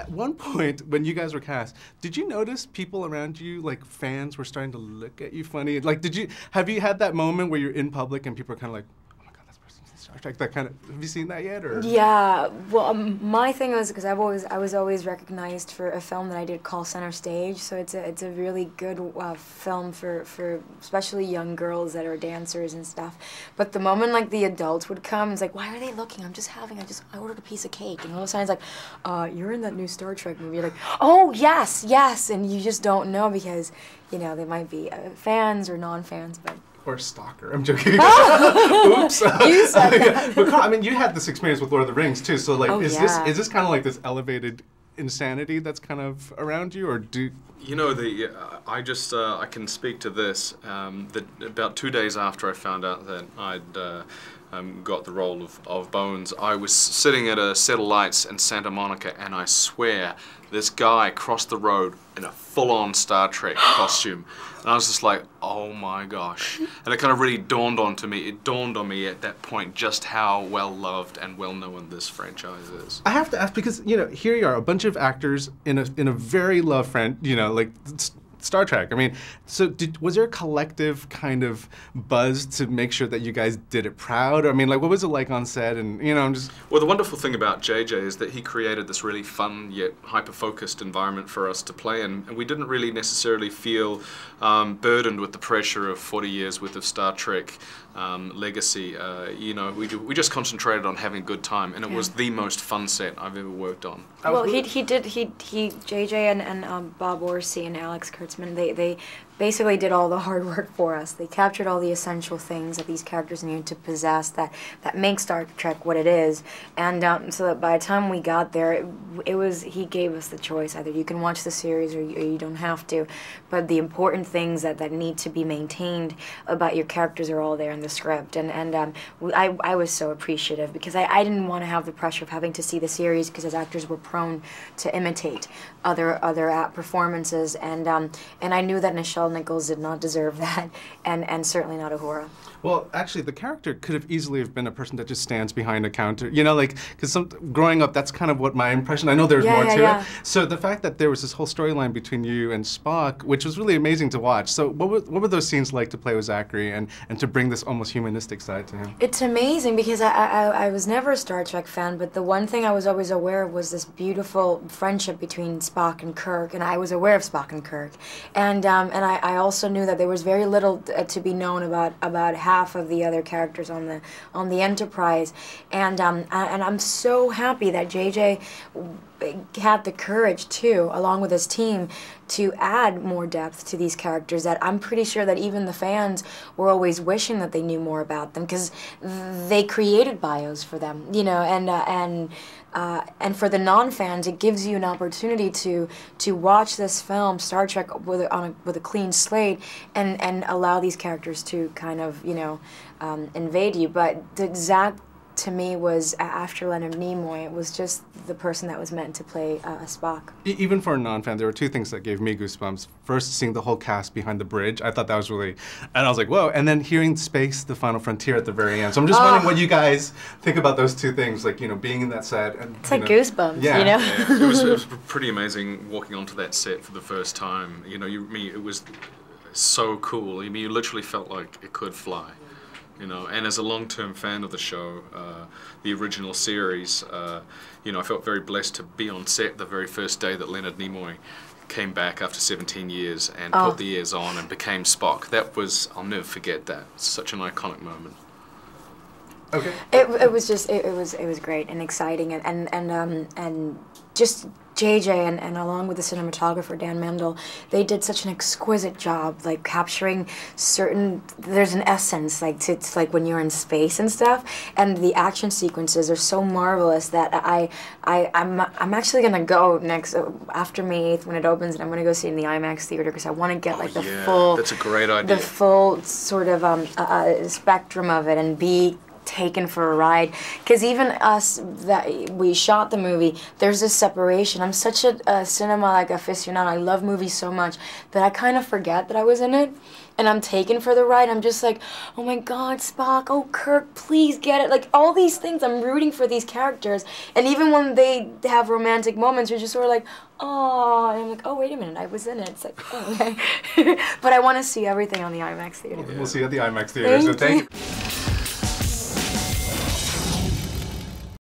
At one point, when you guys were cast, did you notice people around you, like fans, were starting to look at you funny? Like, have you had that moment where you're in public and people are kind of like, oh my God, this person's in Star Trek? That kind of, have you seen that yet? Or? Yeah, well, my thing was because I was always recognized for a film that I did called Center Stage, so it's a really good film for especially young girls that are dancers and stuff. But the moment like the adults would come, it's like, why are they looking? I ordered a piece of cake, and all of a sudden it's like, you're in that new Star Trek movie. You're like, oh yes, yes, and you just don't know because, you know, they might be fans or non-fans, but. Or stalker. I'm joking. Oops. You said that. But Karl, I mean, you had this experience with Lord of the Rings too. So like, is yeah. this kind of like this elevated insanity that's kind of around you, or do? You know, I can speak to this. That about 2 days after I found out that I'd got the role of Bones, I was sitting at a set of lights in Santa Monica, and I swear this guy crossed the road in a full-on Star Trek costume. And I was just like, oh my gosh. And it kind of really dawned on me at that point just how well-loved and well-known this franchise is. I have to ask because, you know, here you are, a bunch of actors in a very loved like Star Trek. I mean, so was there a collective kind of buzz to make sure that you guys did it proud? I mean, like, what was it like on set? And, you know, I'm just... Well, the wonderful thing about JJ is that he created this really fun yet hyper-focused environment for us to play in, and we didn't really necessarily feel burdened with the pressure of 40 years worth of Star Trek legacy. You know, we just concentrated on having a good time, and it was the most fun set I've ever worked on. Well, JJ and Bob Orsi and Alex Kurtzman, they basically did all the hard work for us. They captured all the essential things that these characters need to possess that make Star Trek what it is. And so that by the time we got there, he gave us the choice. Either you can watch the series or you don't have to. But the important things that need to be maintained about your characters are all there in the script. And I was so appreciative because I didn't want to have the pressure of having to see the series because as actors we're prone to imitate other performances. And I knew that Nichelle Nichols did not deserve that, and certainly not Uhura. Well, actually, the character could have easily have been a person that just stands behind a counter. You know, like, because growing up, that's kind of what my impression. I know there's more to it. So the fact that there was this whole storyline between you and Spock, which was really amazing to watch. So what were those scenes like to play with Zachary and to bring this almost humanistic side to him? It's amazing because I was never a Star Trek fan, but the one thing I was always aware of was this beautiful friendship between Spock and Kirk, and I was aware of Spock and Kirk, and I also knew that there was very little to be known about half of the other characters on the Enterprise, and I'm so happy that JJ had the courage too, along with his team, to add more depth to these characters that I'm pretty sure that even the fans were always wishing that they knew more about them because they created bios for them, you know, and for the non-fans, it gives you an opportunity to watch this film, Star Trek, with a clean slate, and allow these characters to kind of, you know, invade you. But Zach, to me, was, after Leonard Nimoy, it was just the person that was meant to play a Spock. Even for a non-fan, there were two things that gave me goosebumps. First, seeing the whole cast behind the bridge, I thought that was really, and I was like, whoa. And then hearing Space, the Final Frontier at the very end. So I'm just wondering what you guys think about those two things, like, you know, being in that set. And, it's like goosebumps, you know? Yeah, it was pretty amazing walking onto that set for the first time. You know, it was so cool. I mean, you literally felt like it could fly. You know, and as a long-term fan of the show, the original series, you know, I felt very blessed to be on set the very first day that Leonard Nimoy came back after 17 years and put the ears on and became Spock. That was, I'll never forget that. It's such an iconic moment. Okay. It was just it was great and exciting and just JJ and along with the cinematographer Dan Mendel, they did such an exquisite job, like capturing there's an essence, like it's like when you're in space and stuff, and the action sequences are so marvelous that I'm actually gonna go next after May 8th when it opens, and I'm gonna go see it in the IMAX theater because I want to get like the full. That's a great idea. The full sort of spectrum of it and be taken for a ride. Because even us that we shot the movie, there's this separation. I'm such a cinema like aficionado. I love movies so much that I kind of forget that I was in it. And I'm taken for the ride. I'm just like, oh my God, Spock, oh Kirk, please get it. Like all these things, I'm rooting for these characters. And even when they have romantic moments, you're just sort of like, oh, and I'm like, oh, wait a minute, I was in it. It's like, oh, okay. But I want to see everything on the IMAX theater. We'll see you at the IMAX theater. So thank you.